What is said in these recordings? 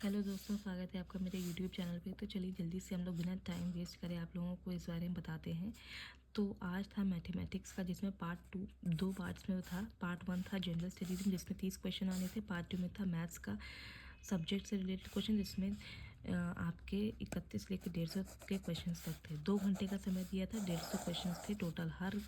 Hello दोस्तों, स्वागत है आपका मेरे यूट्यूब चैनल पे। तो चलिए जल्दी से हम लोग बिना टाइम वेस्ट करें आप लोगों को इस बारे में बताते हैं। तो आज था मैथमेटिक्स का, जिसमें पार्ट टू दो पार्ट्स में था। पार्ट वन था जनरल स्टडीज में, जिसमें 30 क्वेश्चन आने थे। पार्ट टू में था मैथ्स का सब्जेक्ट से रिलेटेड क्वेश्चन, जिसमें आपके 31 लेकर 150 के क्वेश्चन तक थे। 2 घंटे का समय दिया था, 150 क्वेश्चन थे टोटल। हर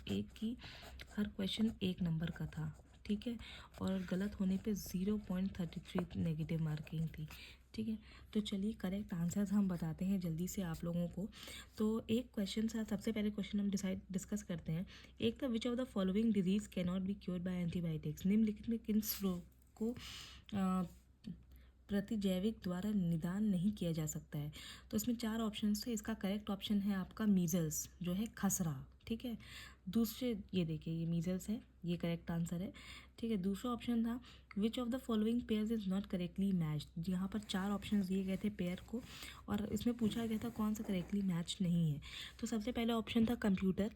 क्वेश्चन 1 नंबर का था, ठीक है। और गलत होने पे 0.33 नेगेटिव मार्किंग थी, ठीक है। तो चलिए करेक्ट आंसर्स हम बताते हैं जल्दी से आप लोगों को। तो एक क्वेश्चन था, सबसे पहले क्वेश्चन हम डिस्कस करते हैं। एक था, which of the following disease can not be cured by antibiotics. निम्नलिखित में किन रोग को प्रतिजैविक द्वारा निदान नहीं किया जा सकता है। तो इसमें 4 ऑप्शन थे। इसका करेक्ट ऑप्शन है आपका मीजल्स, जो है खसरा, ठीक है। दूसरे, ये देखिए, ये मीजल्स है, ये करेक्ट आंसर है, ठीक है। दूसरा ऑप्शन था, which of the following pairs is not correctly matched. यहाँ पर 4 ऑप्शन दिए गए थे पेयर को, और इसमें पूछा गया था कौन सा करेक्टली मैच नहीं है। तो सबसे पहले ऑप्शन था कंप्यूटर,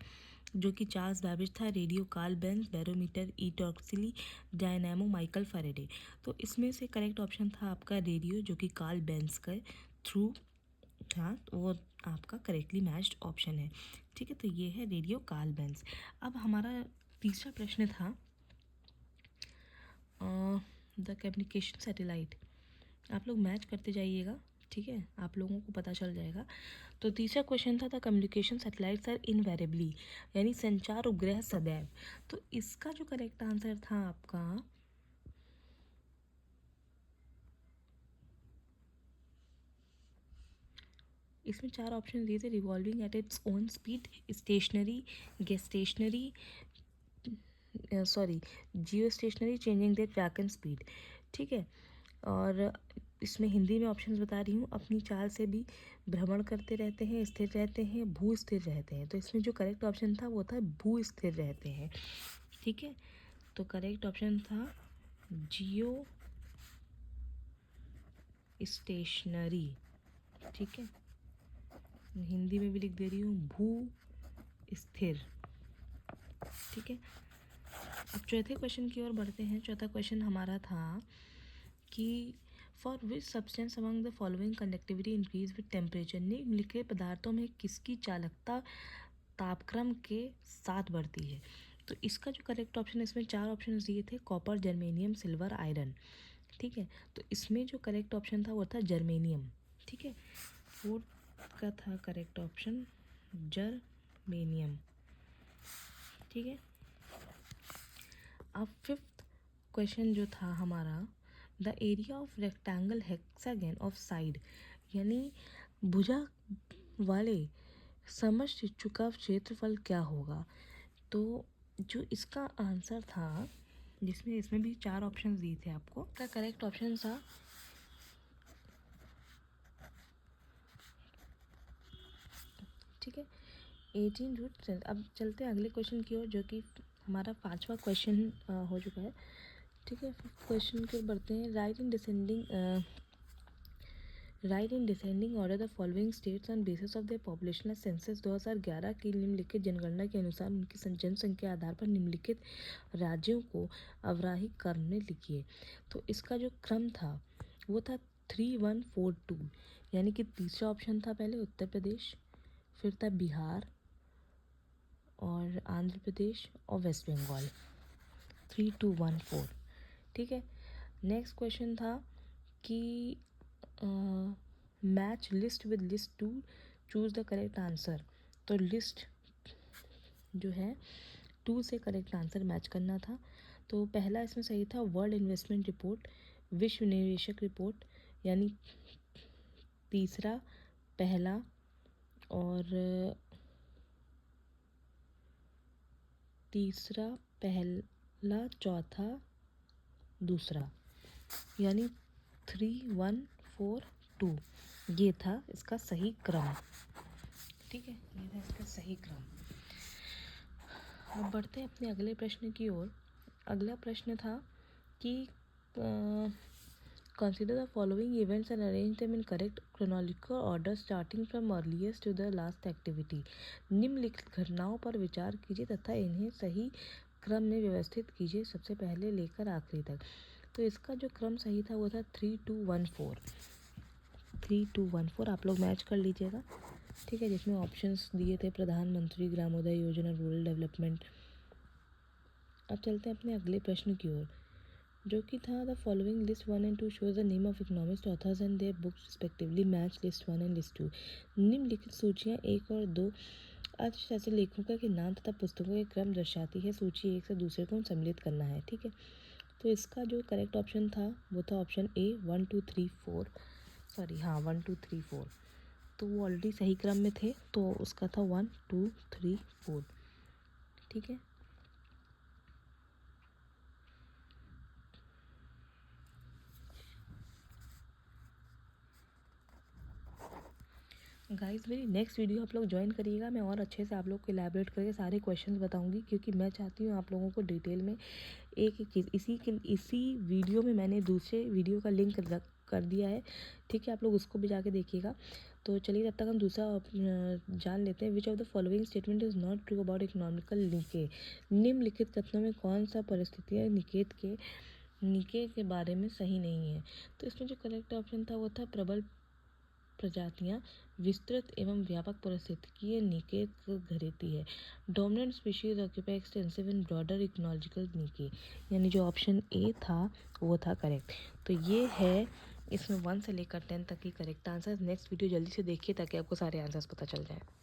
जो कि चार्ल्स बैबेज था। Radio, Karl Benz. Barometer, E Torricelli. Dynamo, Michael Faraday. तो इसमें से करेक्ट ऑप्शन था आपका रेडियो, जो कि कार्ल बेंज के थ्रू था, तो वो आपका करेक्टली मैच्ड ऑप्शन है, ठीक है। तो ये है रेडियो, कार्ल बेंज। अब हमारा तीसरा प्रश्न था द कम्युनिकेशन सैटेलाइट। आप लोग मैच करते जाइएगा, ठीक है, आप लोगों को पता चल जाएगा। तो तीसरा क्वेश्चन था, the communication satellites are invariably, यानी संचार उपग्रह सदैव। तो इसका जो करेक्ट आंसर था आपका, इसमें 4 ऑप्शन दिए थे। Revolving at its own speed, stationary, gestationary, sorry, geostationary, changing the track and speed, ठीक है। और इसमें हिंदी में ऑप्शंस बता रही हूँ। अपनी चाल से भी भ्रमण करते रहते हैं, स्थिर रहते हैं, भू स्थिर रहते हैं। तो इसमें जो करेक्ट ऑप्शन था वो था भू स्थिर रहते हैं, ठीक है। तो करेक्ट ऑप्शन था जियो स्टेशनरी, ठीक है। हिंदी में भी लिख दे रही हूँ, भू स्थिर, ठीक है। अब चौथे क्वेश्चन की ओर बढ़ते हैं। चौथा क्वेश्चन हमारा था कि for which substance among the following conductivity increase with temperature. निम्नलिखित पदार्थों में किसकी चालकता तापक्रम के साथ बढ़ती है। तो इसका जो करेक्ट ऑप्शन, इसमें 4 ऑप्शन दिए थे, कॉपर, जर्मेनियम, सिल्वर, आयरन, ठीक है। तो इसमें जो करेक्ट ऑप्शन था वो था जर्मेनियम, ठीक है। फोर्थ का था करेक्ट ऑप्शन जर्मेनियम, ठीक है। अब फिफ्थ क्वेश्चन जो था हमारा, the area of rectangle hexagon of side, यानी भुजा वाले समष्टि का क्षेत्रफल क्या होगा। तो जो इसका आंसर था, जिसमें इसमें भी 4 ऑप्शन दिए थे आपको, का करेक्ट ऑप्शन था, ठीक है, 18 रूट। अब चलते हैं अगले क्वेश्चन की ओर, जो कि हमारा 5वां क्वेश्चन हो चुका है, ठीक है। फिफ्थ क्वेश्चन की ओर बढ़ते हैं। Right in descending order the following states on basis of the population census 2011 की निम्नलिखित जनगणना के अनुसार उनकी जनसंख्या के आधार पर निम्नलिखित राज्यों को अवराही क्रम में लिखिए। तो इसका जो क्रम था वो था 3142, यानी कि तीसरा ऑप्शन था पहले उत्तर प्रदेश, फिर था बिहार और आंध्र प्रदेश और वेस्ट बंगाल, 3214, ठीक है। नेक्स्ट क्वेश्चन था कि match list with list two choose the correct answer. तो लिस्ट जो है 2 से करेक्ट आंसर मैच करना था। तो पहला इसमें सही था, वर्ल्ड इन्वेस्टमेंट रिपोर्ट, विश्व निवेशक रिपोर्ट, यानी तीसरा पहला, और तीसरा पहला, चौथा दूसरा, यानी 3142, ये था इसका सही क्रम, ठीक है। ये था इसका सही क्रम। अब बढ़ते हैं अपने अगले प्रश्न की ओर। अगला प्रश्न था कि consider the following events and arrange them in correct chronological order starting from earliest to the last activity. निम्नलिखित घटनाओं पर विचार कीजिए तथा इन्हें सही क्रम में व्यवस्थित कीजिए, सबसे पहले लेकर आखिरी तक। तो इसका जो क्रम सही था वो था 3214, 32114 आप लोग मैच कर लीजिएगा, ठीक है, जिसमें ऑप्शंस दिए थे प्रधानमंत्री ग्रामोदय योजना, रूरल डेवलपमेंट। अब चलते हैं अपने अगले प्रश्न की ओर, जो कि था the following list 1 and 2 shows the name of economist authors and their books respectively, match list 1 and list 2। निम्नलिखित सूचियाँ 1 और 2 अर्थशास्त्री लेखकों के नाम तथा पुस्तकों के क्रम दर्शाती है। सूची एक से दूसरे को सम्मिलित करना है, ठीक है। तो इसका जो करेक्ट ऑप्शन था वो था ऑप्शन ए 1 2 3 4, सॉरी हाँ 1 2 3 4, तो वो ऑलरेडी सही क्रम में थे, तो उसका था 1 2 3 4, ठीक है। गाइस मेरी नेक्स्ट वीडियो आप लोग ज्वाइन करिएगा, मैं और अच्छे से आप लोग को इलैबोरेट करके सारे क्वेश्चंस बताऊंगी, क्योंकि मैं चाहती हूँ आप लोगों को डिटेल में एक एक चीज़, इसी वीडियो में मैंने दूसरे वीडियो का लिंक कर दिया है, ठीक है, आप लोग उसको भी जाके देखिएगा। तो चलिए तब तक हम दूसरा जान लेते हैं। Which of the following statement is not true about economical निके, निम्नलिखित कथनों में कौन सा परिस्थितियाँ निके के बारे में सही नहीं है। तो इसमें जो करेक्ट ऑप्शन था वो था प्रबल प्रजातियां विस्तृत एवं व्यापक पारिस्थितिकीय निके को घेरती है। Dominant species occupy extensive in broader ecological निके, यानी जो ऑप्शन ए था वो था करेक्ट। तो ये है इसमें 1 से लेकर 10 तक की करेक्ट आंसर। नेक्स्ट वीडियो जल्दी से देखिए ताकि आपको सारे आंसर्स पता चल जाए।